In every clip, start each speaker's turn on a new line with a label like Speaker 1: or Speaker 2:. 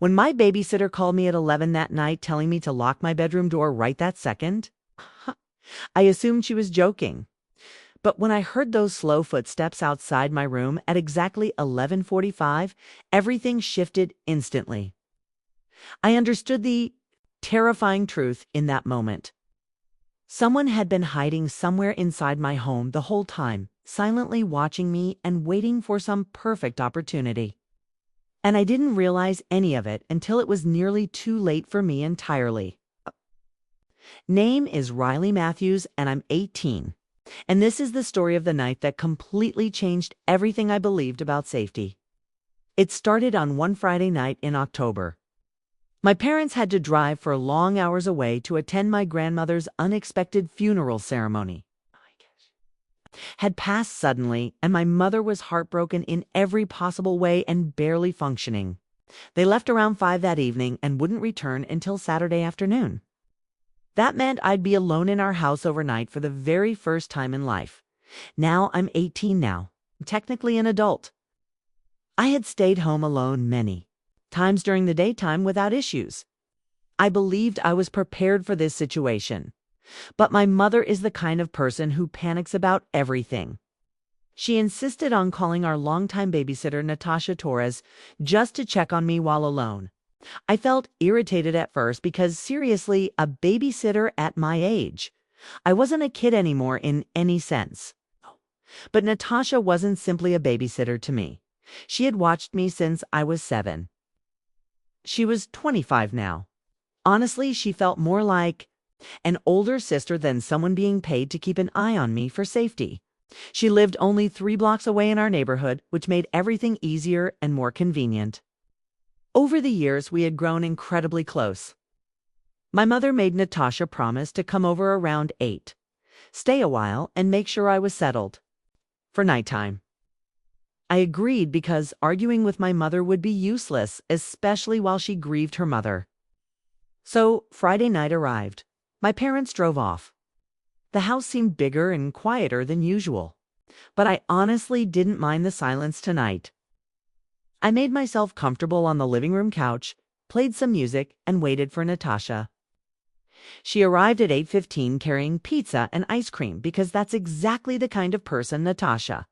Speaker 1: When my babysitter called me at 11 that night telling me to lock my bedroom door right that second, I assumed she was joking. But when I heard those slow footsteps outside my room at exactly 11:45, everything shifted instantly. I understood the terrifying truth in that moment. Someone had been hiding somewhere inside my home the whole time, silently watching me and waiting for some perfect opportunity. And I didn't realize any of it until it was nearly too late for me entirely. Name is Riley Matthews, and I'm 18. And this is the story of the night that completely changed everything I believed about safety. It started on one Friday night in October. My parents had to drive for long hours away to attend my grandmother's unexpected funeral ceremony. Had passed suddenly, and my mother was heartbroken in every possible way and barely functioning. They left around 5 that evening and wouldn't return until Saturday afternoon. That meant I'd be alone in our house overnight for the very first time in life. Now I'm 18 now, technically an adult. I had stayed home alone many times during the daytime without issues. I believed I was prepared for this situation. But my mother is the kind of person who panics about everything. She insisted on calling our longtime babysitter, Natasha Torres, just to check on me while alone. I felt irritated at first because, seriously, a babysitter at my age. I wasn't a kid anymore in any sense. But Natasha wasn't simply a babysitter to me. She had watched me since I was 7. She was 25 now. Honestly, she felt more like an older sister than someone being paid to keep an eye on me for safety. She lived only 3 blocks away in our neighborhood, which made everything easier and more convenient. Over the years, we had grown incredibly close. My mother made Natasha promise to come over around 8, stay a while, and make sure I was settled for nighttime. I agreed because arguing with my mother would be useless, especially while she grieved her mother. So Friday night arrived. My parents drove off. The house seemed bigger and quieter than usual, but I honestly didn't mind the silence tonight. I made myself comfortable on the living room couch, played some music, and waited for Natasha. She arrived at 8:15 carrying pizza and ice cream because that's exactly the kind of person Natasha,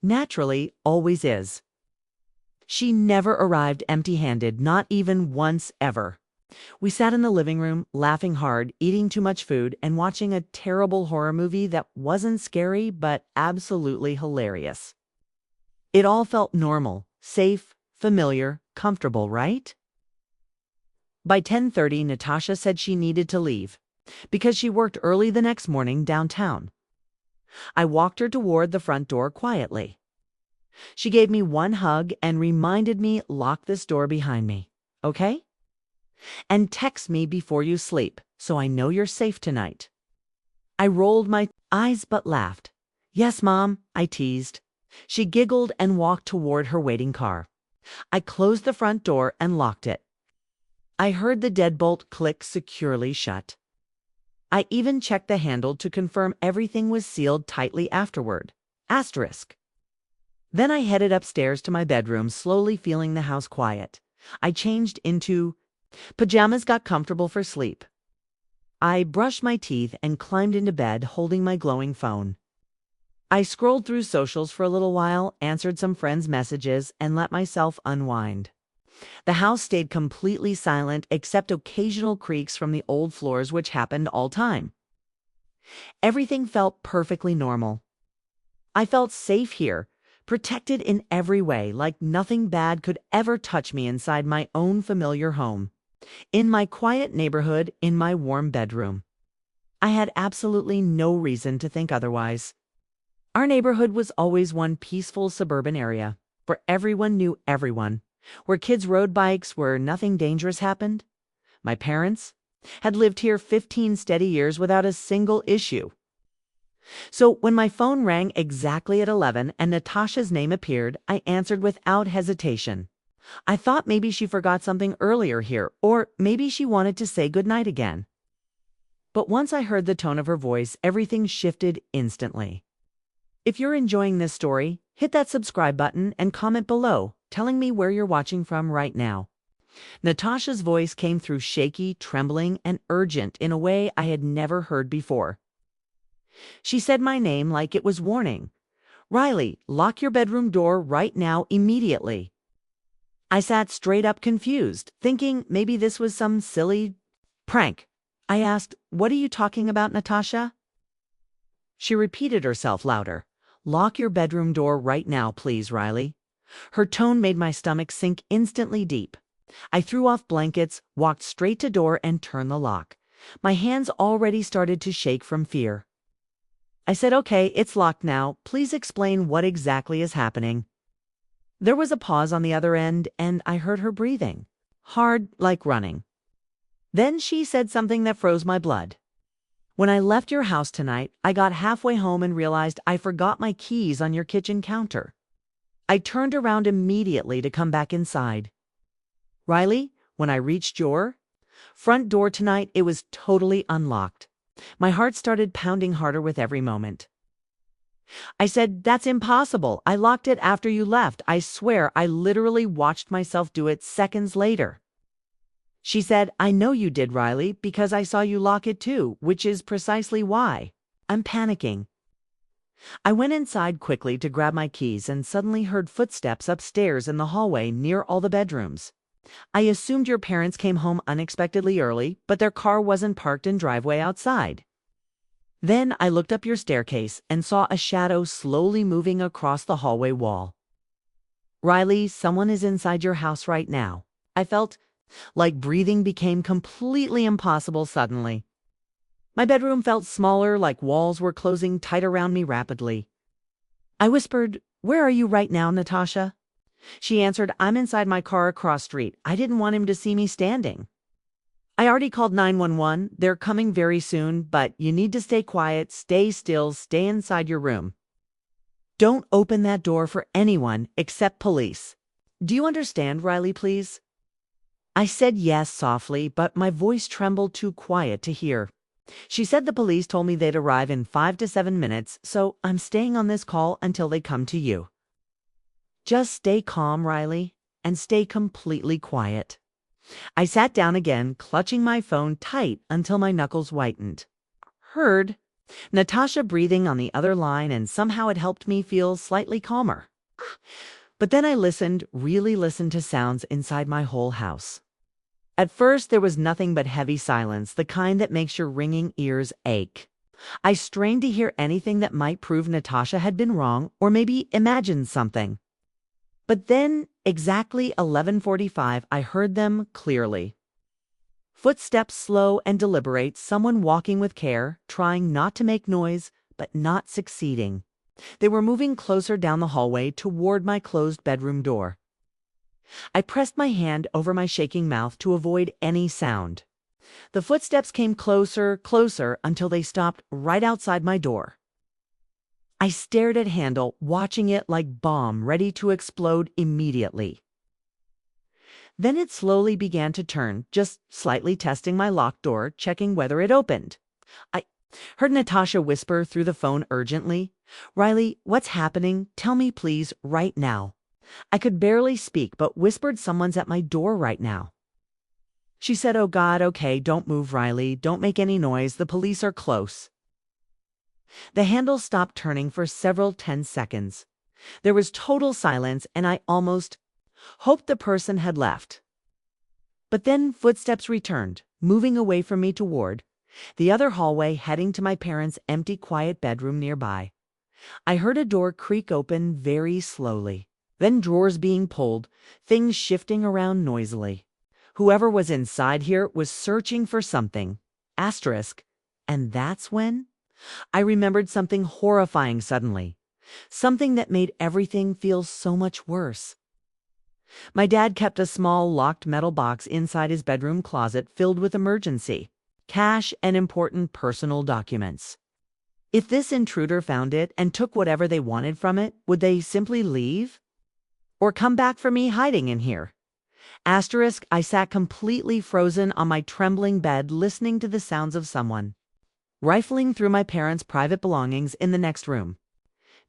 Speaker 1: naturally, always is. She never arrived empty-handed, not even once ever. We sat in the living room, laughing hard, eating too much food, and watching a terrible horror movie that wasn't scary but absolutely hilarious. It all felt normal, safe, familiar, comfortable, right? By 10:30, Natasha said she needed to leave because she worked early the next morning downtown. I walked her toward the front door quietly. She gave me one hug and reminded me, lock this door behind me, okay? And text me before you sleep, so I know you're safe tonight. I rolled my eyes but laughed. Yes, Mom, I teased. She giggled and walked toward her waiting car. I closed the front door and locked it. I heard the deadbolt click securely shut. I even checked the handle to confirm everything was sealed tightly afterward. Asterisk. Then I headed upstairs to my bedroom, slowly feeling the house quiet. I changed into pajamas, got comfortable for sleep. I brushed my teeth and climbed into bed, holding my glowing phone. I scrolled through socials for a little while, answered some friends' messages, and let myself unwind. The house stayed completely silent except occasional creaks from the old floors, which happened all time. Everything felt perfectly normal. I felt safe here, protected in every way, like nothing bad could ever touch me inside my own familiar home. In my quiet neighborhood, in my warm bedroom. I had absolutely no reason to think otherwise. Our neighborhood was always one peaceful suburban area, where everyone knew everyone, where kids rode bikes, where nothing dangerous happened. My parents had lived here 15 steady years without a single issue. So when my phone rang exactly at 11 and Natasha's name appeared, I answered without hesitation. I thought maybe she forgot something earlier here, or maybe she wanted to say goodnight again. But once I heard the tone of her voice, everything shifted instantly. If you're enjoying this story, hit that subscribe button and comment below, telling me where you're watching from right now. Natasha's voice came through shaky, trembling, and urgent in a way I had never heard before. She said my name like it was warning. "Riley, lock your bedroom door right now, immediately." I sat straight up confused, thinking maybe this was some silly prank. I asked, "What are you talking about, Natasha?" She repeated herself louder. "Lock your bedroom door right now, please, Riley." Her tone made my stomach sink instantly deep. I threw off blankets, walked straight to door, and turned the lock. My hands already started to shake from fear. I said, "Okay, it's locked now. Please explain what exactly is happening." There was a pause on the other end, and I heard her breathing. Hard, like running. Then she said something that froze my blood. "When I left your house tonight, I got halfway home and realized I forgot my keys on your kitchen counter. I turned around immediately to come back inside. Riley, when I reached your front door tonight, it was totally unlocked." My heart started pounding harder with every moment. I said, "That's impossible. I locked it after you left. I swear I literally watched myself do it seconds later." She said, "I know you did, Riley, because I saw you lock it too, which is precisely why." I'm panicking. I went inside quickly to grab my keys and suddenly heard footsteps upstairs in the hallway near all the bedrooms. I assumed your parents came home unexpectedly early, but their car wasn't parked in driveway outside. Then I looked up your staircase and saw a shadow slowly moving across the hallway wall. Riley, someone is inside your house right now. I felt like breathing became completely impossible suddenly. My bedroom felt smaller, like walls were closing tight around me rapidly. I whispered, "Where are you right now, Natasha?" She answered, "I'm inside my car across street. I didn't want him to see me standing." "I already called 911. They're coming very soon, but you need to stay quiet, stay still, stay inside your room. Don't open that door for anyone except police. Do you understand, Riley, please?" I said yes softly, but my voice trembled too quiet to hear. She said the police told me they'd arrive in 5 to 7 minutes, so I'm staying on this call until they come to you. Just stay calm, Riley, and stay completely quiet. I sat down again, clutching my phone tight until my knuckles whitened. Heard Natasha breathing on the other line, and somehow it helped me feel slightly calmer. But then I listened, really listened to sounds inside my whole house. At first, there was nothing but heavy silence, the kind that makes your ringing ears ache. I strained to hear anything that might prove Natasha had been wrong or maybe imagined something. But then, exactly 11:45, I heard them clearly. Footsteps slow and deliberate, someone walking with care, trying not to make noise, but not succeeding. They were moving closer down the hallway toward my closed bedroom door. I pressed my hand over my shaking mouth to avoid any sound. The footsteps came closer, closer, until they stopped right outside my door. I stared at Handle, watching it like bomb ready to explode immediately. Then it slowly began to turn, just slightly testing my locked door, checking whether it opened. I heard Natasha whisper through the phone urgently, "Riley, what's happening? Tell me please, right now." I could barely speak, but whispered, "Someone's at my door right now." She said, "Oh God, okay, don't move, Riley. Don't make any noise. The police are close." The handle stopped turning for several tense seconds. There was total silence, and I almost hoped the person had left. But then footsteps returned, moving away from me toward the other hallway, heading to my parents' empty, quiet bedroom nearby. I heard a door creak open very slowly, then drawers being pulled, things shifting around noisily. Whoever was inside here was searching for something. Asterisk. And that's when I remembered something horrifying suddenly. Something that made everything feel so much worse. My dad kept a small locked metal box inside his bedroom closet filled with emergency cash and important personal documents. If this intruder found it and took whatever they wanted from it, would they simply leave? Or come back for me hiding in here? Asterisk, I sat completely frozen on my trembling bed, listening to the sounds of someone rifling through my parents' private belongings in the next room.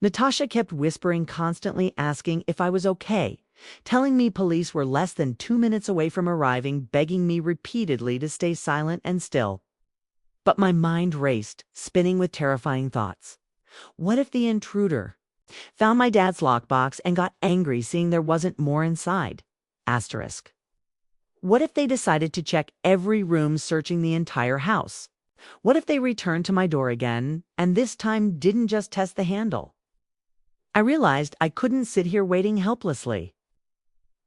Speaker 1: Natasha kept whispering, constantly asking if I was okay, telling me police were less than 2 minutes away from arriving, begging me repeatedly to stay silent and still. But my mind raced, spinning with terrifying thoughts. What if the intruder found my dad's lockbox and got angry seeing there wasn't more inside? Asterisk. What if they decided to check every room, searching the entire house? What if they returned to my door again, and this time didn't just test the handle? I realized I couldn't sit here waiting helplessly.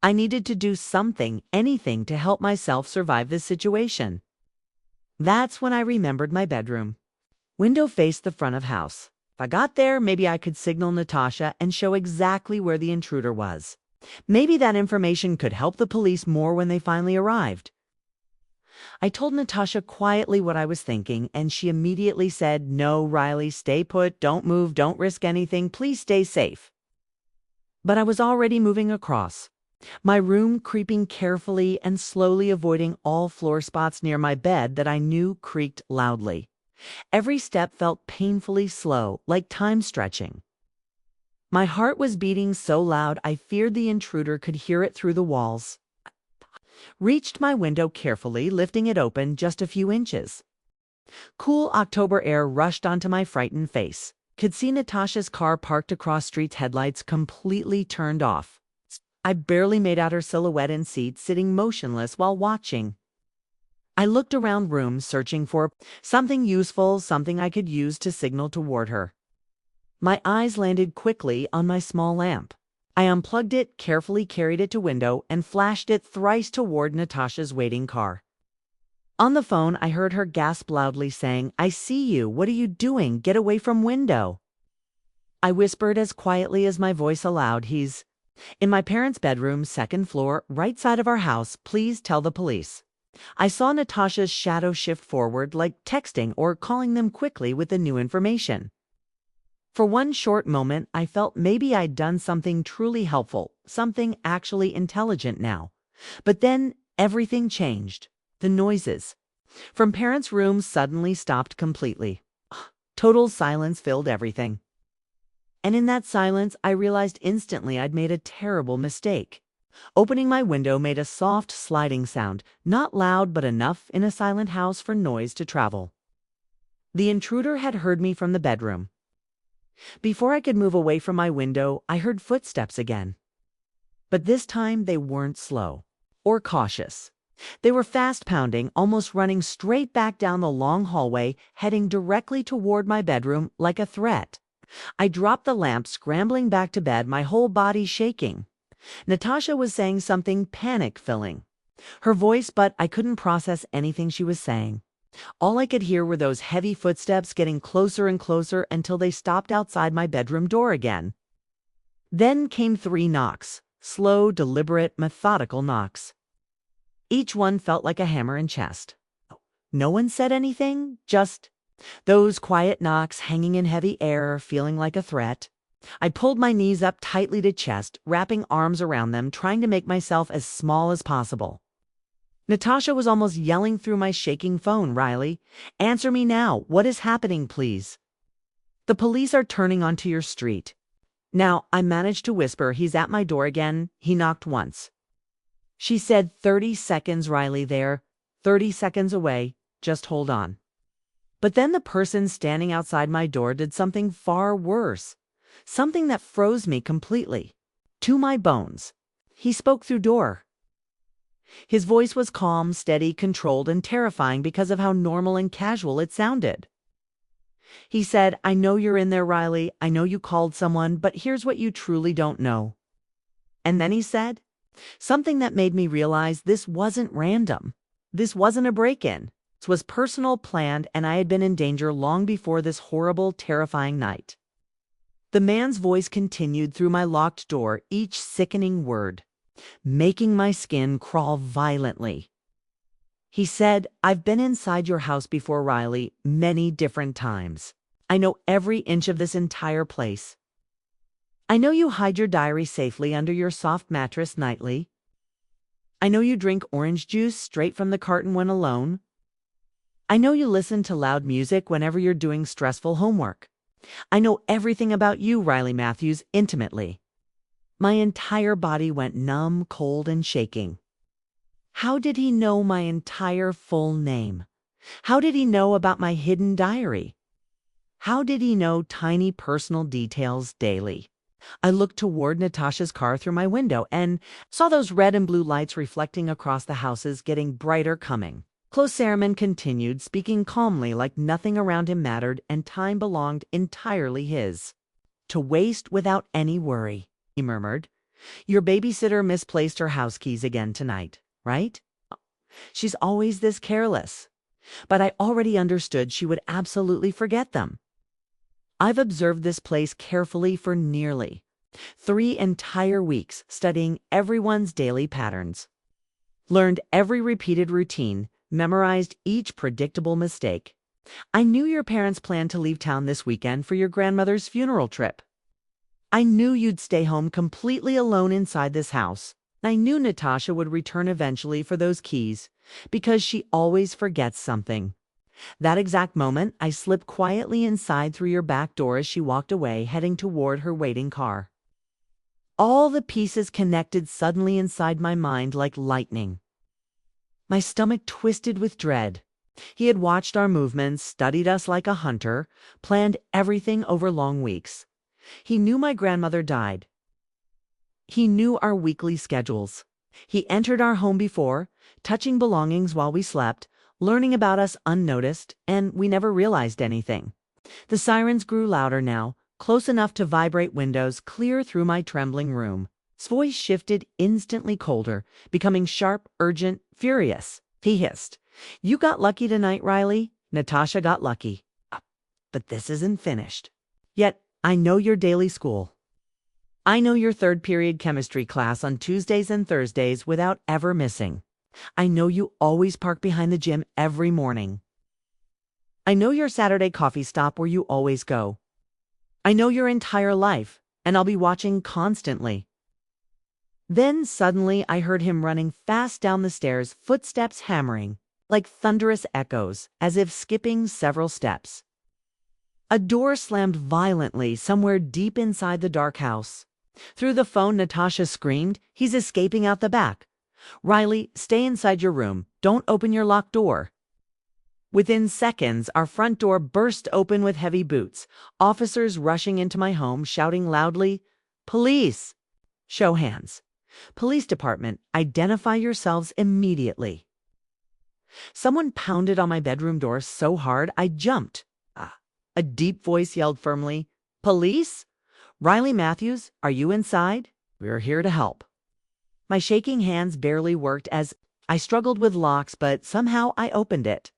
Speaker 1: I needed to do something, anything, to help myself survive this situation. That's when I remembered my bedroom. Window faced the front of house. If I got there, maybe I could signal Natasha and show exactly where the intruder was. Maybe that information could help the police more when they finally arrived. I told Natasha quietly what I was thinking, and she immediately said, "No, Riley, stay put, don't move, don't risk anything, please stay safe." But I was already moving across my room, creeping carefully and slowly, avoiding all floor spots near my bed that I knew creaked loudly. Every step felt painfully slow, like time stretching. My heart was beating so loud I feared the intruder could hear it through the walls. Reached my window carefully, lifting it open just a few inches. Cool October air rushed onto my frightened face. Could see Natasha's car parked across street's headlights completely turned off. I barely made out her silhouette in seat, sitting motionless while watching. I looked around rooms, searching for something useful, something I could use to signal toward her. My eyes landed quickly on my small lamp. I unplugged it, carefully carried it to window, and flashed it thrice toward Natasha's waiting car. On the phone, I heard her gasp loudly, saying, "I see you. What are you doing? Get away from window." I whispered as quietly as my voice allowed, "He's in my parents' bedroom, second floor, right side of our house. Please tell the police." I saw Natasha's shadow shift forward, like texting or calling them quickly with the new information. For one short moment, I felt maybe I'd done something truly helpful, something actually intelligent now. But then everything changed. The noises from parents' rooms suddenly stopped completely. Total silence filled everything. And in that silence, I realized instantly I'd made a terrible mistake. Opening my window made a soft sliding sound, not loud but enough in a silent house for noise to travel. The intruder had heard me from the bedroom. Before I could move away from my window, I heard footsteps again. But this time they weren't slow or cautious. They were fast pounding, almost running straight back down the long hallway, heading directly toward my bedroom like a threat. I dropped the lamp, scrambling back to bed, my whole body shaking. Natasha was saying something panic-filling. Her voice, but I couldn't process anything she was saying. All I could hear were those heavy footsteps getting closer and closer until they stopped outside my bedroom door again. Then came 3 knocks, slow, deliberate, methodical knocks. Each one felt like a hammer in chest. No one said anything, just those quiet knocks hanging in heavy air, feeling like a threat. I pulled my knees up tightly to chest, wrapping arms around them, trying to make myself as small as possible. Natasha was almost yelling through my shaking phone, "Riley, answer me now. What is happening, please? The police are turning onto your street." Now, I managed to whisper, "He's at my door again. He knocked once." She said, 30 seconds, Riley, there. 30 seconds away. Just hold on." But then the person standing outside my door did something far worse. Something that froze me completely. To my bones. He spoke through door. His voice was calm, steady, controlled, and terrifying because of how normal and casual it sounded. He said, "I know you're in there, Riley. I know you called someone, but here's what you truly don't know." And then he said something that made me realize this wasn't random. This wasn't a break-in. This was personal, planned, and I had been in danger long before this horrible, terrifying night. The man's voice continued through my locked door, each sickening word making my skin crawl violently. He said, "I've been inside your house before, Riley, many different times. I know every inch of this entire place. I know you hide your diary safely under your soft mattress nightly. I know you drink orange juice straight from the carton when alone. I know you listen to loud music whenever you're doing stressful homework. I know everything about you, Riley Matthews, intimately. My entire body went numb, cold, and shaking. How did he know my entire full name? How did he know about my hidden diary? How did he know tiny personal details daily? I looked toward Natasha's car through my window and saw those red and blue lights reflecting across the houses, getting brighter coming. Closerman continued, speaking calmly like nothing around him mattered and time belonged entirely his. To waste without any worry, he murmured. Your babysitter misplaced her house keys again tonight, right? She's always this careless. But I already understood she would absolutely forget them. I've observed this place carefully for nearly 3 entire weeks, studying everyone's daily patterns. Learned every repeated routine, memorized each predictable mistake. I knew your parents planned to leave town this weekend for your grandmother's funeral trip. I knew you'd stay home completely alone inside this house. I knew Natasha would return eventually for those keys, because she always forgets something. That exact moment, I slipped quietly inside through your back door as she walked away, heading toward her waiting car. All the pieces connected suddenly inside my mind like lightning. My stomach twisted with dread. He had watched our movements, studied us like a hunter, planned everything over long weeks. He knew my grandmother died. He knew our weekly schedules. He entered our home before, touching belongings while we slept, learning about us unnoticed, and we never realized anything. The sirens grew louder now, close enough to vibrate windows clear through my trembling room. His voice shifted, instantly colder, becoming sharp, urgent, furious. He hissed, "You got lucky tonight, Riley. Natasha got lucky. But this isn't finished. Yet, I know your daily school. I know your third period chemistry class on Tuesdays and Thursdays without ever missing. I know you always park behind the gym every morning. I know your Saturday coffee stop where you always go. I know your entire life, and I'll be watching constantly." Then suddenly I heard him running fast down the stairs, footsteps hammering, like thunderous echoes, as if skipping several steps. A door slammed violently somewhere deep inside the dark house. Through the phone, Natasha screamed, "He's escaping out the back. Riley, stay inside your room. Don't open your locked door." Within seconds, our front door burst open with heavy boots, officers rushing into my home, shouting loudly, "Police! Show hands. Police department, identify yourselves immediately." Someone pounded on my bedroom door so hard I jumped. A deep voice yelled firmly, "Police? Riley Matthews, are you inside? We're here to help." My shaking hands barely worked as I struggled with locks, but somehow I opened it.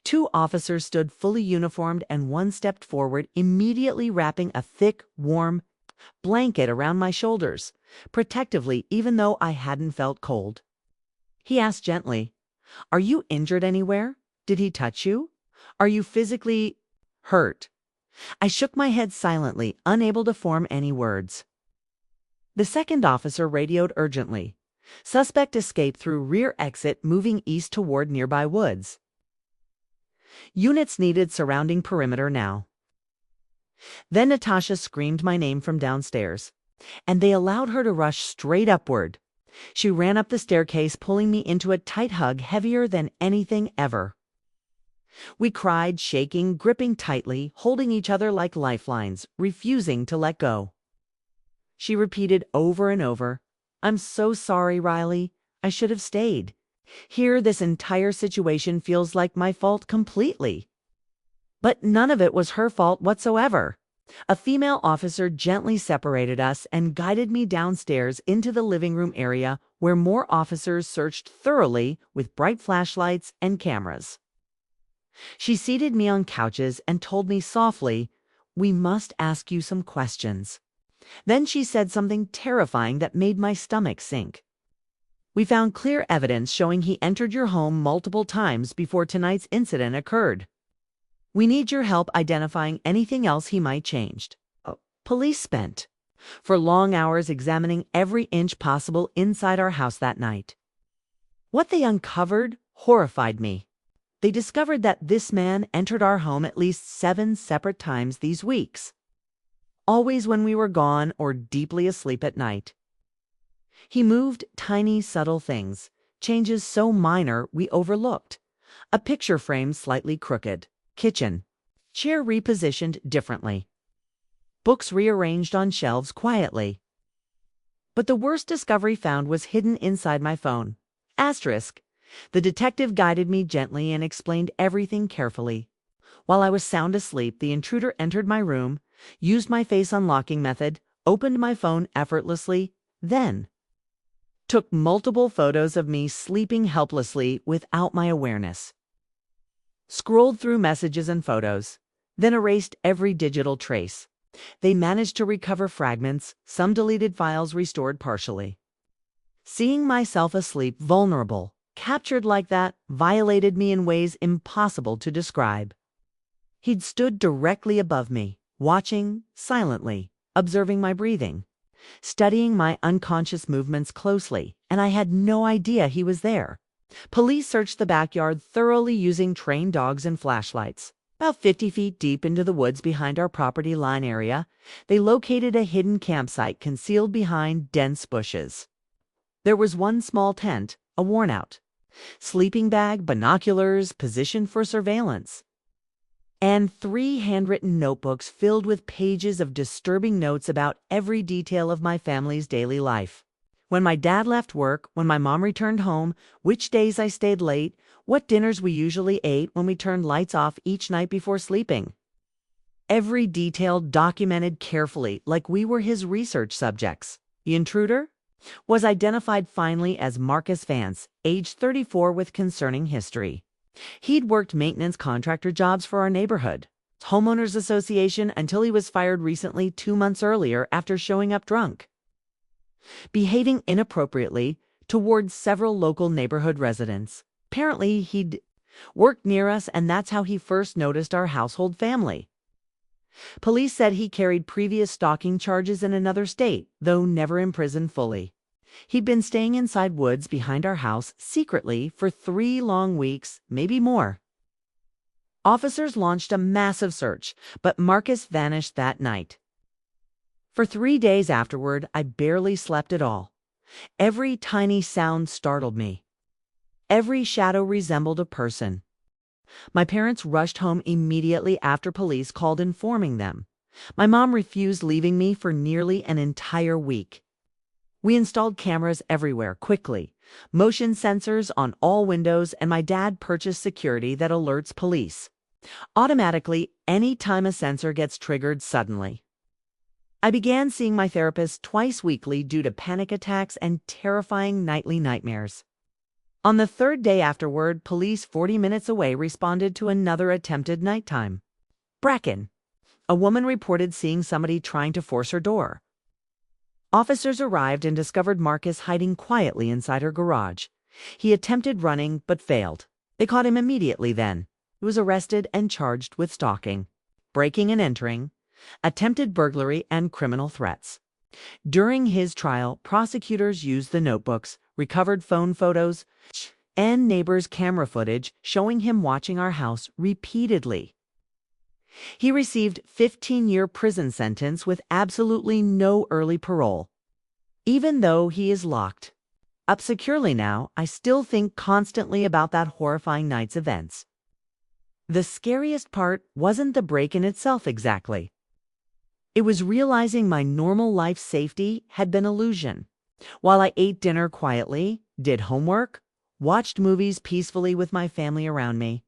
Speaker 1: 2 officers stood fully uniformed and one stepped forward, immediately wrapping a thick, warm blanket around my shoulders, protectively even though I hadn't felt cold. He asked gently, "Are you injured anywhere? Did he touch you? Are you physically hurt?" I shook my head silently, unable to form any words. The second officer radioed urgently. "Suspect escaped through rear exit, moving east toward nearby woods. Units needed surrounding perimeter now." Then Natasha screamed my name from downstairs, and they allowed her to rush straight upward. She ran up the staircase, pulling me into a tight hug heavier than anything ever. We cried, shaking, gripping tightly, holding each other like lifelines, refusing to let go. She repeated over and over, "I'm so sorry, Riley. I should have stayed. Here, this entire situation feels like my fault completely." But none of it was her fault whatsoever. A female officer gently separated us and guided me downstairs into the living room area where more officers searched thoroughly with bright flashlights and cameras. She seated me on couches and told me softly, "We must ask you some questions." Then she said something terrifying that made my stomach sink. "We found clear evidence showing he entered your home multiple times before tonight's incident occurred. We need your help identifying anything else he might changed." Police spent for long hours examining every inch possible inside our house that night. What they uncovered horrified me. They discovered that this man entered our home at least 7 separate times these weeks. Always when we were gone or deeply asleep at night. He moved tiny, subtle things, changes so minor we overlooked. A picture frame slightly crooked, kitchen, chair repositioned differently, books rearranged on shelves quietly. But the worst discovery found was hidden inside my phone. Asterisk. The detective guided me gently and explained everything carefully. While I was sound asleep, the intruder entered my room, used my face unlocking method, opened my phone effortlessly, then took multiple photos of me sleeping helplessly without my awareness. Scrolled through messages and photos, then erased every digital trace. They managed to recover fragments, some deleted files restored partially. Seeing myself asleep, vulnerable, captured like that, violated me in ways impossible to describe. He'd stood directly above me, watching, silently, observing my breathing, studying my unconscious movements closely, and I had no idea he was there. Police searched the backyard thoroughly using trained dogs and flashlights. About 50 feet deep into the woods behind our property line area, they located a hidden campsite concealed behind dense bushes. There was one small tent, a worn-out sleeping bag, binoculars, positioned for surveillance, and 3 handwritten notebooks filled with pages of disturbing notes about every detail of my family's daily life. When my dad left work, when my mom returned home, which days I stayed late, what dinners we usually ate when we turned lights off each night before sleeping. Every detail documented carefully, like we were his research subjects. The intruder was identified finally as Marcus Vance, age 34 with concerning history. He'd worked maintenance contractor jobs for our neighborhood homeowners association until he was fired recently 2 months earlier after showing up drunk, behaving inappropriately towards several local neighborhood residents. Apparently, he'd worked near us, and that's how he first noticed our household family. Police said he carried previous stalking charges in another state, though never in prison fully. He'd been staying inside woods behind our house secretly for 3 long weeks, maybe more. Officers launched a massive search, but Marcus vanished that night. For 3 days afterward, I barely slept at all. Every tiny sound startled me. Every shadow resembled a person. My parents rushed home immediately after police called informing them. My mom refused leaving me for nearly an entire week. We installed cameras everywhere quickly, motion sensors on all windows, and my dad purchased security that alerts police automatically any time a sensor gets triggered suddenly. I began seeing my therapist twice weekly due to panic attacks and terrifying nightly nightmares. On the 3rd day afterward, police 40 minutes away responded to another attempted nighttime. Bracken. A woman reported seeing somebody trying to force her door. Officers arrived and discovered Marcus hiding quietly inside her garage. He attempted running but failed. They caught him immediately then. He was arrested and charged with stalking, breaking and entering, attempted burglary, and criminal threats. During his trial, prosecutors used the notebooks, recovered phone photos, and neighbors' camera footage showing him watching our house repeatedly. He received 15-year prison sentence with absolutely no early parole. Even though he is locked up securely now, I still think constantly about that horrifying night's events. The scariest part wasn't the break-in itself exactly. It was realizing my normal life safety had been illusion. While I ate dinner quietly, did homework, watched movies peacefully with my family around me,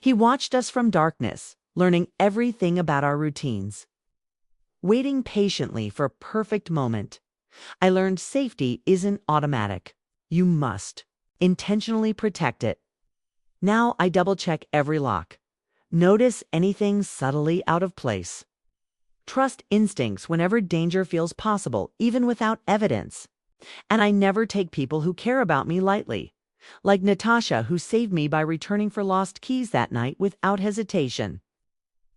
Speaker 1: he watched us from darkness, learning everything about our routines, waiting patiently for a perfect moment. I learned safety isn't automatic. You must intentionally protect it. Now I double-check every lock. Notice anything subtly out of place. Trust instincts whenever danger feels possible, even without evidence. And I never take people who care about me lightly, like Natasha, who saved me by returning for lost keys that night without hesitation.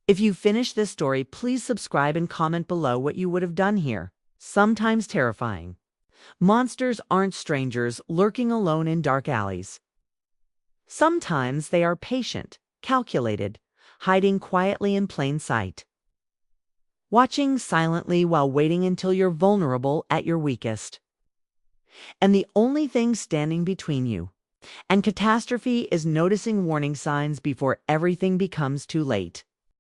Speaker 1: If you finish this story, please subscribe and comment below what you would have done here. Sometimes terrifying. Monsters aren't strangers lurking alone in dark alleys. Sometimes they are patient, calculated, hiding quietly in plain sight, watching silently while waiting until you're vulnerable at your weakest. and the only thing standing between you. And catastrophe is noticing warning signs before everything becomes too late.